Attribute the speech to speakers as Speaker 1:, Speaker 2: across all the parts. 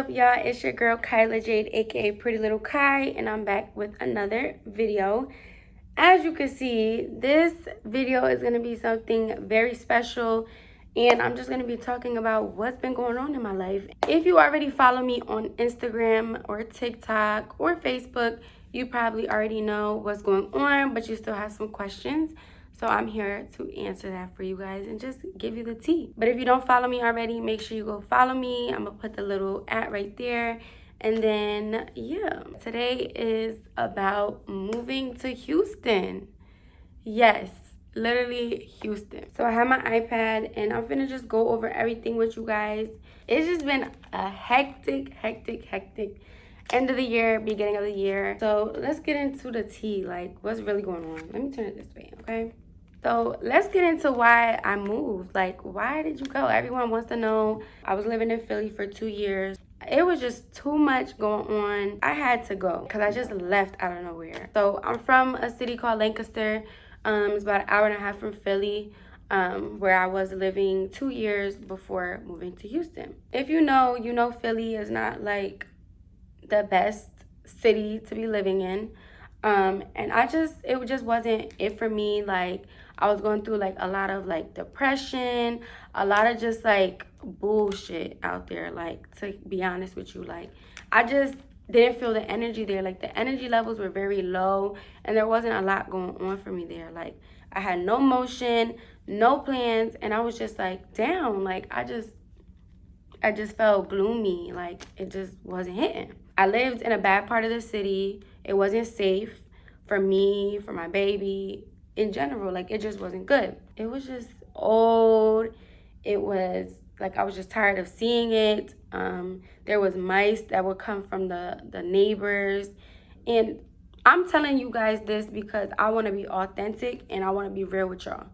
Speaker 1: up, y'all? It's your girl Kyla Jade, aka Pretty Little Kai, and I'm back with another video. As you can see, this video is going to be something very special, and I'm just going to be talking about what's been going on in my life. If you already follow me on Instagram or TikTok or Facebook, you probably already know what's going on, but you still have some questions. So I'm here to answer that for you guys and just give you the tea. But if you don't follow me already, make sure you go follow me. I'm going to put the little @ right there. And then, yeah, today is about moving to Houston. Yes, literally Houston. So I have my iPad and I'm finna just go over everything with you guys. It's just been a hectic end of the year, beginning of the year. So let's get into the tea, like what's really going on. Let me turn it this way, okay? So let's get into why I moved. Like, why did you go? Everyone wants to know. I was living in Philly for 2 years. It was just too much going on. I had to go because I just left out of nowhere. So I'm from a city called Lancaster. It's about an hour and a half from Philly, where I was living 2 years before moving to Houston. If you know Philly is not like the best city to be living in. And it just wasn't it for me. Like, I was going through like a lot of like depression, a lot of just like bullshit out there. Like, to be honest with you, like I just didn't feel the energy there. Like, the energy levels were very low and there wasn't a lot going on for me there. Like, I had no motion, no plans, and I was just like down. Like, I just felt gloomy. Like, it just wasn't hitting. I lived in a bad part of the city. It wasn't safe for me, for my baby, in general. Like, it just wasn't good. It was just old. It was like I was just tired of seeing it. There was mice that would come from the neighbors. And I'm telling you guys this because I want to be authentic and I want to be real with y'all.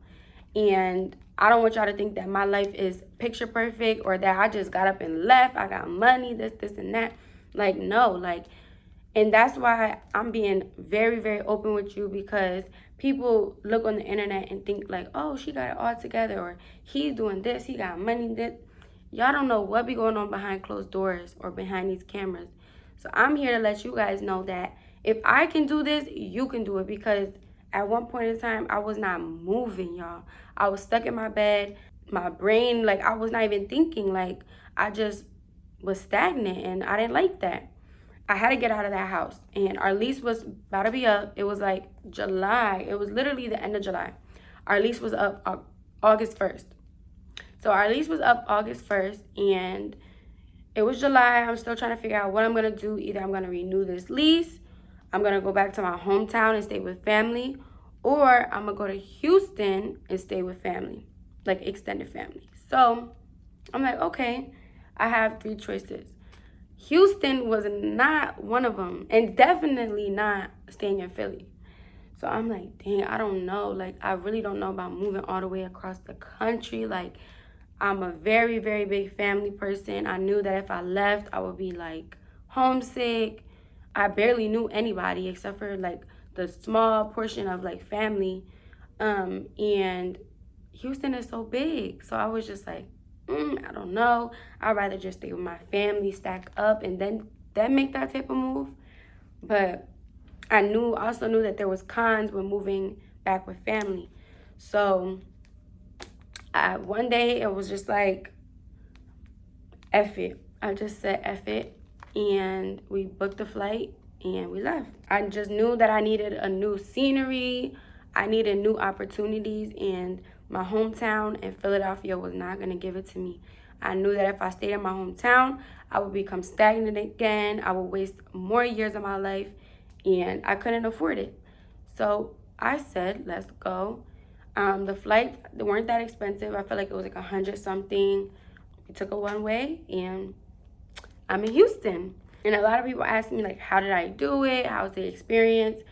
Speaker 1: And I don't want y'all to think that my life is picture perfect or that I just got up and left. I got money, this, and that. Like, no, like, and that's why I'm being very, very open with you, because people look on the internet and think like, oh, she got it all together, or he's doing this, he got money, this. Y'all don't know what be going on behind closed doors or behind these cameras. So I'm here to let you guys know that if I can do this, you can do it, because at one point in time, I was not moving, y'all. I was stuck in my bed. My brain, like, I was not even thinking. Like, I just was stagnant, and I didn't like that. I had to get out of that house, and our lease was about to be up. It was like July. It was literally the end of July. Our lease was up August 1st. So our lease was up August 1st, and it was July. I'm still trying to figure out what I'm going to do. Either I'm going to renew this lease, I'm going to go back to my hometown and stay with family, or I'm going to go to Houston and stay with family, like extended family. So I'm like, okay, I have 3 choices. Houston was not one of them, and definitely not staying in Philly. So I'm like, dang, I don't know. Like, I really don't know about moving all the way across the country. Like, I'm a very, very big family person. I knew that if I left, I would be like homesick. I barely knew anybody except for like the small portion of like family. And Houston is so big. So I was just like, I don't know. I'd rather just stay with my family, stack up, and then make that type of move. But I also knew that there was cons when moving back with family. So one day it was just like, F it. I just said F it, and we booked the flight and we left. I just knew that I needed a new scenery. I needed new opportunities, and my hometown in Philadelphia was not going to give it to me. I knew that if I stayed in my hometown, I would become stagnant again. I would waste more years of my life, and I couldn't afford it. So I said, let's go. The flights, they weren't that expensive. I felt like it was like 100 something. We took a one-way, and I'm in Houston. And a lot of people ask me, like, how did I do it? How was the experience?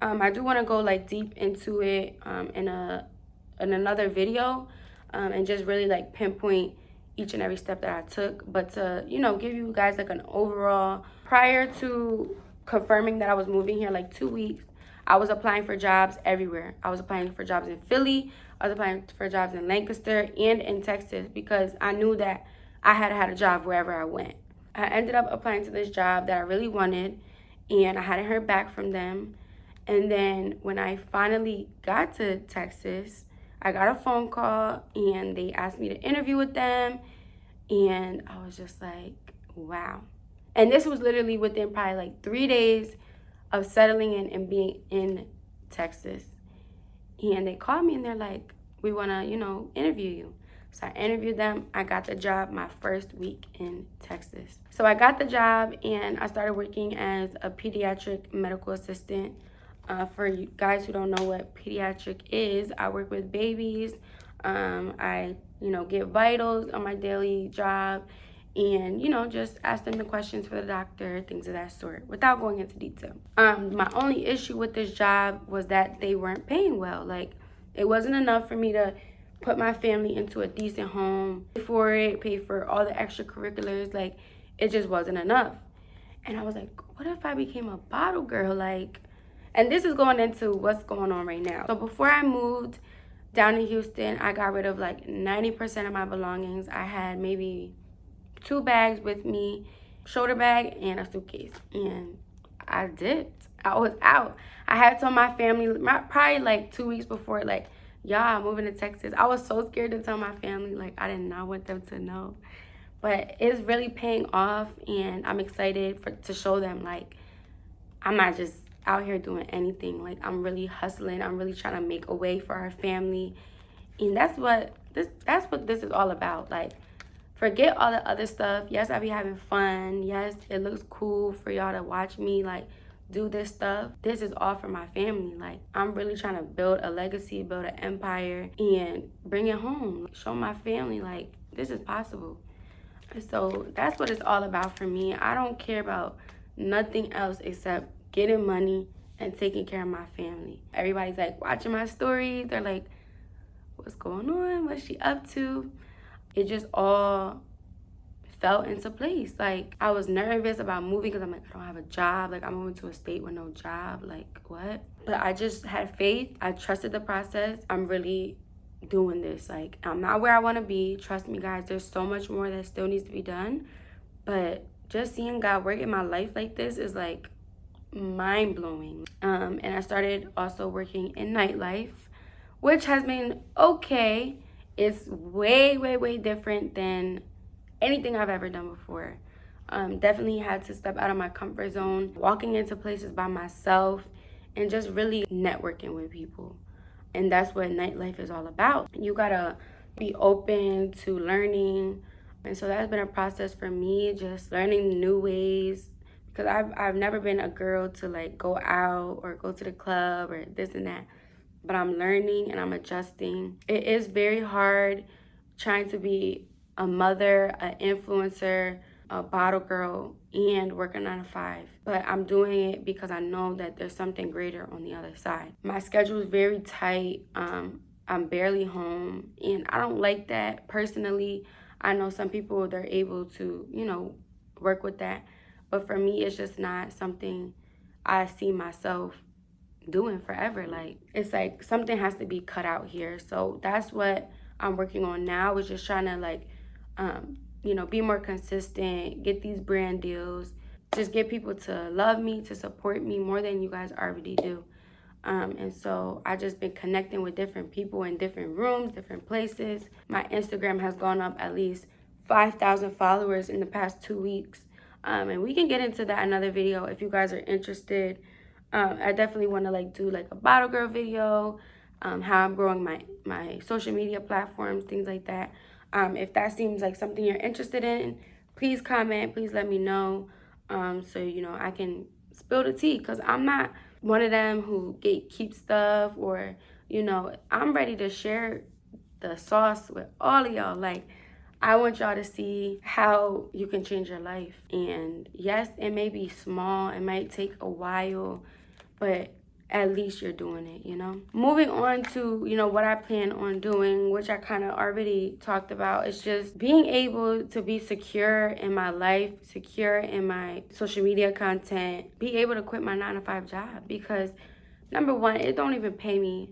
Speaker 1: I do want to go like deep into it in another video, and just really like pinpoint each and every step that I took. But to, give you guys like an overall, prior to confirming that I was moving here, like 2 weeks, I was applying for jobs everywhere. I was applying for jobs in Philly. I was applying for jobs in Lancaster and in Texas, because I knew that I had a job wherever I went. I ended up applying to this job that I really wanted, and I hadn't heard back from them. And then when I finally got to Texas, I got a phone call and they asked me to interview with them. And I was just like, wow. And this was literally within probably like 3 days of settling in and being in Texas. And they called me and they're like, we want to, interview you. So I interviewed them. I got the job my first week in Texas. So I got the job and I started working as a pediatric medical assistant. For you guys who don't know what pediatric is, I work with babies. I, get vitals on my daily job and, just ask them the questions for the doctor, things of that sort, without going into detail. My only issue with this job was that they weren't paying well. Like, it wasn't enough for me to put my family into a decent home, pay for it, pay for all the extracurriculars. Like, it just wasn't enough. And I was like, what if I became a bottle girl? Like, and this is going into what's going on right now. So before I moved down to Houston, I got rid of like 90% of my belongings. I had maybe 2 bags with me, shoulder bag and a suitcase. And I dipped. I was out. I had told my family probably like 2 weeks before, like, y'all, I'm moving to Texas. I was so scared to tell my family. Like, I did not want them to know. But it's really paying off, and I'm excited to show them, like, I'm not just out here doing anything. Like, I'm really hustling. I'm really trying to make a way for our family. And that's what this is all about. Like, forget all the other stuff. Yes, I be having fun. Yes, it looks cool for y'all to watch me, like, do this stuff. This is all for my family. Like, I'm really trying to build a legacy, build an empire, and bring it home. Show my family, like, this is possible. So that's what it's all about for me. I don't care about nothing else except getting money and taking care of my family. Everybody's like watching my stories. They're like, what's going on? What's she up to? It just all fell into place. Like, I was nervous about moving because I'm like, I don't have a job. Like, I'm moving to a state with no job. Like, what? But I just had faith. I trusted the process. I'm really doing this. Like, I'm not where I want to be. Trust me, guys, there's so much more that still needs to be done. But just seeing God work in my life like this is like mind-blowing. And I started also working in nightlife, which has been okay. It's way, way, way different than anything I've ever done before. Definitely had to step out of my comfort zone, walking into places by myself and just really networking with people. And that's what nightlife is all about. You gotta be open to learning. And so that's been a process for me, just learning new ways. Because I've never been a girl to like go out or go to the club or this and that. But I'm learning and I'm adjusting. It is very hard trying to be a mother, an influencer, a bottle girl, and work a 9-to-5. But I'm doing it because I know that there's something greater on the other side. My schedule is very tight. I'm barely home, and I don't like that personally. I know some people, they're able to, work with that. But for me, it's just not something I see myself doing forever. Like, it's like something has to be cut out here. So that's what I'm working on now, is just trying to like be more consistent, get these brand deals, just get people to love me, to support me more than you guys already do. And so I just been connecting with different people in different rooms, different places. My Instagram has gone up at least 5,000 followers in the past 2 weeks. And we can get into that in another video if you guys are interested. I definitely want to like do like a bottle girl video, how I'm growing my social media platforms, things like that. If that seems like something you're interested in, please comment, please let me know, so I can spill the tea, because I'm not one of them who gatekeep stuff, or I'm ready to share the sauce with all of y'all. Like, I want y'all to see how you can change your life. And yes, it may be small, it might take a while, but at least you're doing it, Moving on to, what I plan on doing, which I kind of already talked about, is just being able to be secure in my life, secure in my social media content, be able to quit my 9-to-5 job, because number one, it don't even pay me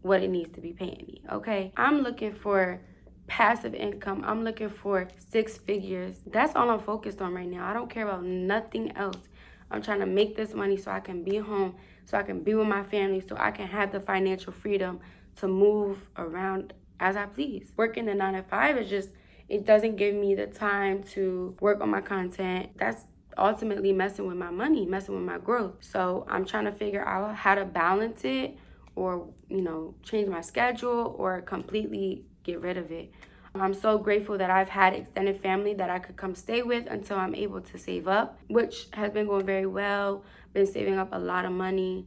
Speaker 1: what it needs to be paying me, okay? I'm looking for passive income. I'm looking for 6 figures. That's all I'm focused on right now. I don't care about nothing else. I'm trying to make this money so I can be home, so I can be with my family, so I can have the financial freedom to move around as I please. Working the 9 to 5 is just, it doesn't give me the time to work on my content. That's ultimately messing with my money, messing with my growth. So I'm trying to figure out how to balance it, or, you know, change my schedule, or completely get rid of it. I'm so grateful that I've had extended family that I could come stay with until I'm able to save up, which has been going very well. Been saving up a lot of money.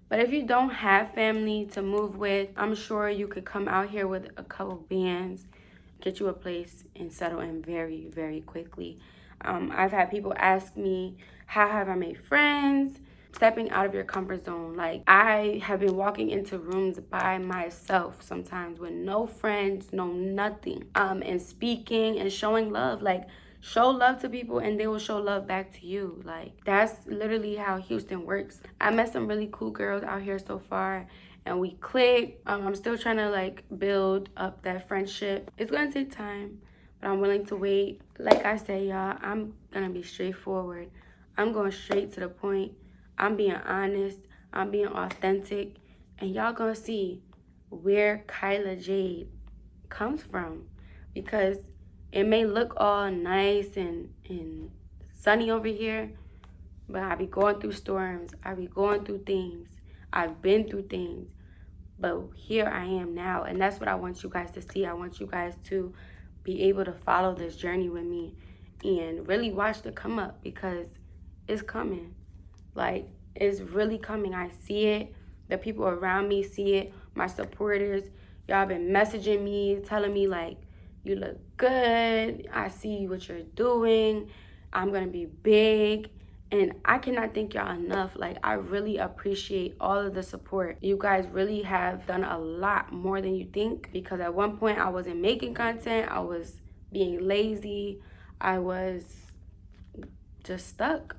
Speaker 1: But if you don't have family to move with, I'm sure you could come out here with a couple bands, get you a place, and settle in very, very quickly. I've had people ask me, how have I made friends? Stepping out of your comfort zone. Like, I have been walking into rooms by myself sometimes with no friends, no nothing, and speaking and showing love. Like, show love to people and they will show love back to you. Like, that's literally how Houston works. I met some really cool girls out here so far, and we click. I'm still trying to like build up that friendship. It's gonna take time, but I'm willing to wait. Like I say, y'all, I'm gonna be straightforward. I'm going straight to the point. I'm being honest. I'm being authentic, and y'all gonna see where Kyla Jade comes from, because it may look all nice and sunny over here, but I be going through storms. I be going through things. I've been through things. But here I am now, and that's what I want you guys to see. I want you guys to be able to follow this journey with me and really watch the come up, because it's coming. Like, it's really coming. I see it. The people around me see it. My supporters, y'all been messaging me, telling me like, you look good. I see what you're doing. I'm going to be big. And I cannot thank y'all enough. Like, I really appreciate all of the support. You guys really have done a lot more than you think, because at one point I wasn't making content. I was being lazy. I was just stuck.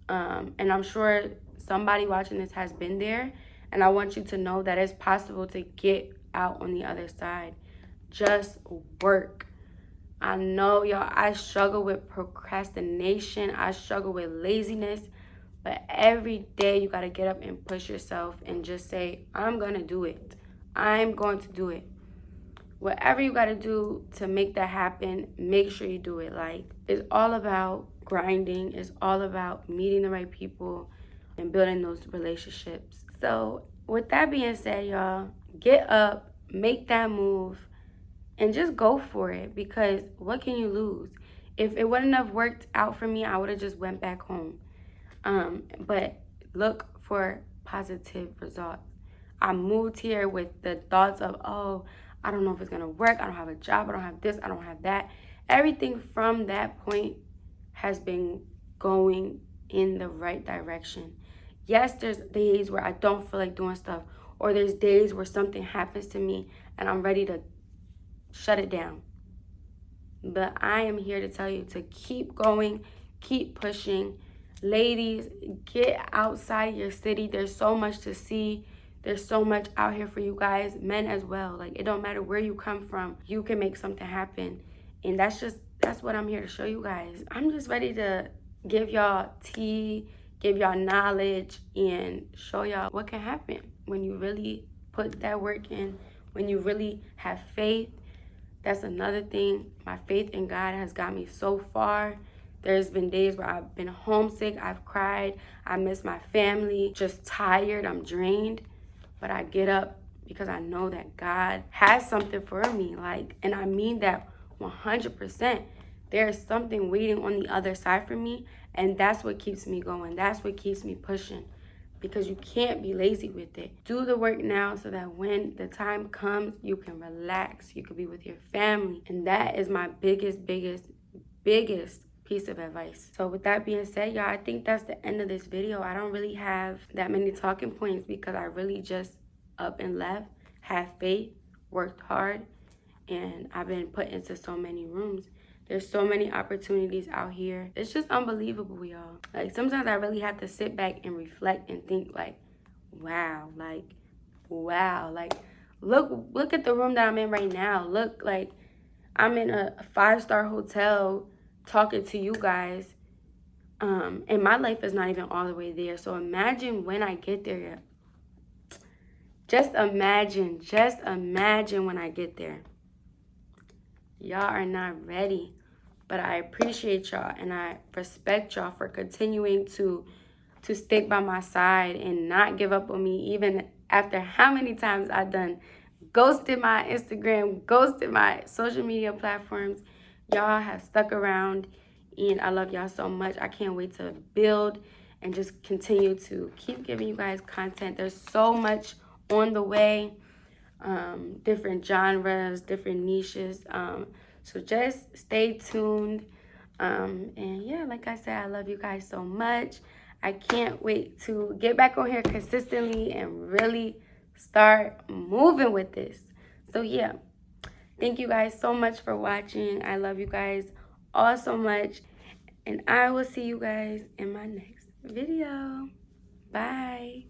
Speaker 1: And I'm sure somebody watching this has been there. And I want you to know that it's possible to get out on the other side. Just work. I know, y'all, I struggle with procrastination. I struggle with laziness. But every day you got to get up and push yourself and just say, I'm going to do it. I'm going to do it. Whatever you got to do to make that happen, make sure you do it. Like, it's all about grinding. It's all about meeting the right people and building those relationships. So with that being said, y'all, get up, make that move, and just go for it, because what can you lose? If it wouldn't have worked out for me, I would have just went back home. But look for positive results. I moved here with the thoughts of, oh, I don't know if it's going to work. I don't have a job. I don't have this. I don't have that. Everything from that point has been going in the right direction. Yes, there's days where I don't feel like doing stuff, or there's days where something happens to me and I'm ready to shut it down. But I am here to tell you to keep going, keep pushing. Ladies, get outside your city. There's so much to see. There's so much out here for you guys, men as well. Like, it don't matter where you come from, you can make something happen. And that's what I'm here to show you guys. I'm just ready to give y'all tea, give y'all knowledge, and show y'all what can happen when you really put that work in, when you really have faith. That's another thing. My faith in God has got me so far. There's been days where I've been homesick, I've cried, I miss my family, just tired, I'm drained. But I get up because I know that God has something for me. Like, and I mean that 100%. There's something waiting on the other side for me, and that's what keeps me going. That's what keeps me pushing, because you can't be lazy with it. Do the work now so that when the time comes, you can relax. You can be with your family. And that is my biggest piece of advice. So with that being said, y'all, I think that's the end of this video. I don't really have that many talking points, because I really just up and left, have faith, worked hard, and I've been put into so many rooms. There's so many opportunities out here. It's just unbelievable, y'all. Like, sometimes I really have to sit back and reflect and think like, wow, like, look at the room that I'm in right now. Look, like, I'm in a 5-star hotel talking to you guys. And my life is not even all the way there. So imagine when I get there. Just imagine when I get there. Y'all are not ready. But I appreciate y'all and I respect y'all for continuing to stick by my side and not give up on me, even after how many times I've done ghosted my Instagram, ghosted my social media platforms. Y'all have stuck around and I love y'all so much. I can't wait to build and just continue to keep giving you guys content. There's so much on the way, different genres, different niches. So just stay tuned. And yeah, like I said, I love you guys so much. I can't wait to get back on here consistently and really start moving with this. So yeah, thank you guys so much for watching. I love you guys all so much. And I will see you guys in my next video. Bye.